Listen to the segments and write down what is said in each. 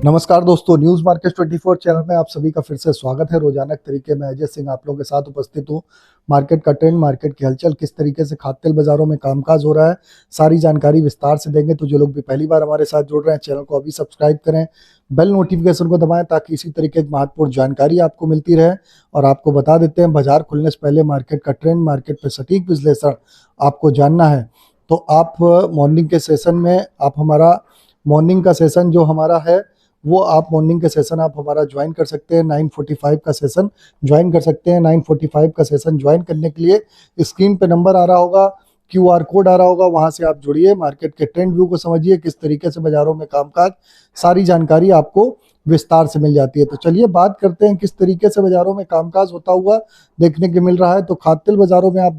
नमस्कार दोस्तों, news market 24 channel में आप सभी का फिर से स्वागत है। रोजाना के तरीके में अजय सिंह आप लोगों के साथ उपस्थित हूँ। मार्केट का ट्रेंड, मार्केट की हलचल, किस तरीके से खाद्य तेल बाजारों में कामकाज हो रहा है, सारी जानकारी विस्तार से देंगे। तो जो लोग भी पहली बार हमारे साथ जुड़ रहे हैं, चैनल को अभी सब्सक्राइब करें, बेल नोटिफिकेशन को दबाएं ताकि इसी तरीके की महत्वपूर्ण जानकारी आपको मिलती रहे। और आपको बता देते हैं, बाजार खुलने से पहले मार्केट का ट्रेंड, मार्केट पर सटीक विश्लेषण आपको जानना है तो आप मॉर्निंग के सेशन में आप हमारा मॉर्निंग का सेशन जो हमारा है वो आप मॉर्निंग के सेशन आप हमारा ज्वाइन कर सकते हैं। 9:45 का सेशन ज्वाइन कर सकते हैं। 9:45 का सेशन ज्वाइन करने के लिए स्क्रीन पे नंबर आ रहा होगा, क्यूआर कोड आ रहा होगा, वहां से आप जुड़िए, मार्केट के ट्रेंड व्यू को समझिए, किस तरीके से बाजारों में कामकाज, सारी जानकारी आपको विस्तार से मिल जाती है। तो चलिए बात करते हैं किस तरीके से बाजारों में कामकाज होता हुआ देखने को मिल रहा है। तो खाद्य तेल बाजारों में आप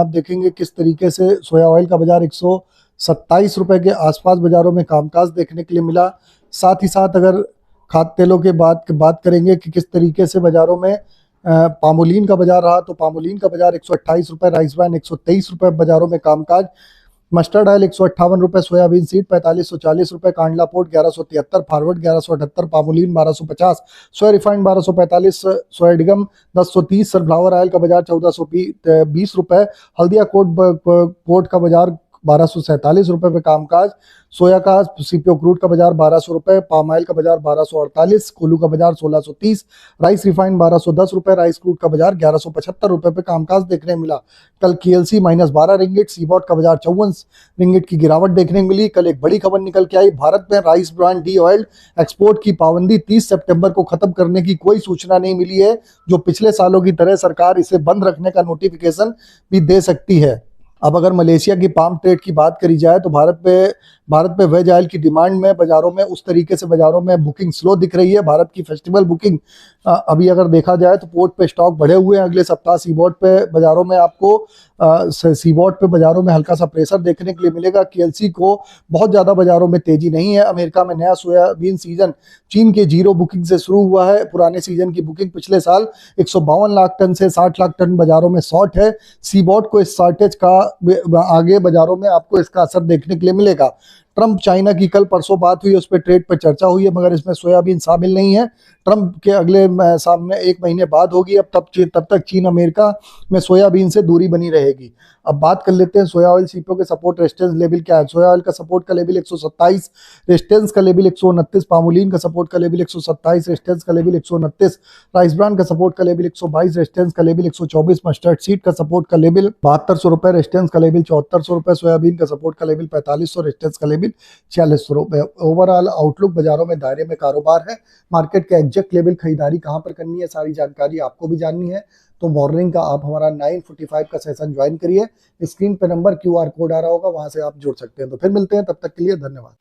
देखेंगे किस तरीके से सोया ऑयल का बाजार 127 रुपए के आसपास बाजारों में कामकाज देखने के लिए मिला। साथ ही साथ अगर खाद्य तेलों के बात करेंगे कि किस तरीके से बाजारों में पामोलीन का बाजार रहा, तो पामोलीन का बाजार 128 रुपए, राइस ब्रान 123 रुपए बाजारों में कामकाज, मस्टर्ड ऑयल 158 रुपए, सोयाबीन सीड 4540 रुपए, कांडला पोर्ट 1173, फॉरवर्ड 1178, पामोलीन 1250, सोया रिफाइंड 1245, सोया डिगम 1030, सनफ्लावर ऑयल का बाजार 1420 रुपए, हल्दिया पोर्ट का बाजार 1247 रुपए पे कामकाज, सोया का सीपीओ क्रूड का बाजार 1200 रुपए, पाम ऑयल का बाजार 1248, कोलू का बाजार 1630, राइस रिफाइंड 1210 रुपए, राइस क्रूड का बाजार 1175 रुपए पे कामकाज देखने मिला। कल KLC -12 रिंगिट, सीबॉट का बाजार 54 रिंगिट की गिरावट देखने मिली। कल एक बड़ी खबर निकल के आई, भारत में rice brand D oil export की पाबंदी 30 सितंबर को खत्म करने की कोई सूचना नहीं मिली है, जो पिछले सालों की तरह सरकार इसे बंद रखने का नोटिफिकेशन भी दे सकती है। अब अगर मलेशिया की पाम ट्रेड की बात करी जाए तो भारत में वेज ऑयल की डिमांड में बाजारों में उस तरीके से बाजारों में बुकिंग स्लो दिख रही है। भारत की फेस्टिवल बुकिंग अभी अगर देखा जाए तो पोर्ट पे स्टॉक बढ़े हुए हैं। अगले सप्ताह सीबॉट पे बाजारों में आपको बाजारों में हल्का सा प्रेशर देखने के लिए मिलेगा। KLC को बहुत ज्यादा बाजारों में तेजी नहीं है। अमेरिका में नया सोयाबीन सीजन चीन के जीरो बुकिंग से शुरू हुआ है। पुराने सीजन की बुकिंग पिछले साल 152 लाख टन से 60 लाख टन बाजारों में शॉर्ट है। सीबॉट को इस शॉर्टेज का आगे बाजारों में आपको इसका असर देखने के लिए मिलेगा। ट्रंप चाइना की कल परसों बात हुई, उस पर ट्रेड पर चर्चा हुई है, मगर इसमें सोयाबीन शामिल नहीं है। ट्रंप के अगले सामने 1 महीने बाद होगी। अब तब तक चीन अमेरिका में सोयाबीन से दूरी बनी रहेगी। अब बात कर लेते हैं सोया ऑयल सीपीओ के सपोर्ट रेजिस्टेंस लेवल क्या है। सोया ऑयल का सपोर्ट का लेवल 127, रेजिस्टेंस का लेवल 129, पामोलीन का सपोर्ट का लेवल 127, रेजिस्टेंस का लेवल 129, राइस ब्रान का सपोर्ट का लेवल 122, रेजिस्टेंस का लेवल 124, मस्टर्ड सीड का सपोर्ट का लेवल 7200 रुपए, रेजिस्टेंस का लेवल 7400 रुपए, सोयाबीन का सपोर्ट का लेवल 4500, रेजिस्टेंस का लेवल 4600 रुपए। ओवरऑल आउटलुक बाजारों में दायरे में कारोबार है। मार्केट का एग्जैक्ट लेवल खरीदारी कहां पर करनी है, सारी जानकारी आपको भी जाननी है तो मॉर्निंग का आप हमारा 9:45 का सेशन ज्वाइन करिए। स्क्रीन पे नंबर क्यूआर कोड आ रहा होगा, वहां से आप जुड़ सकते हैं। तो फिर मिलते हैं, तब तक के लिए धन्यवाद।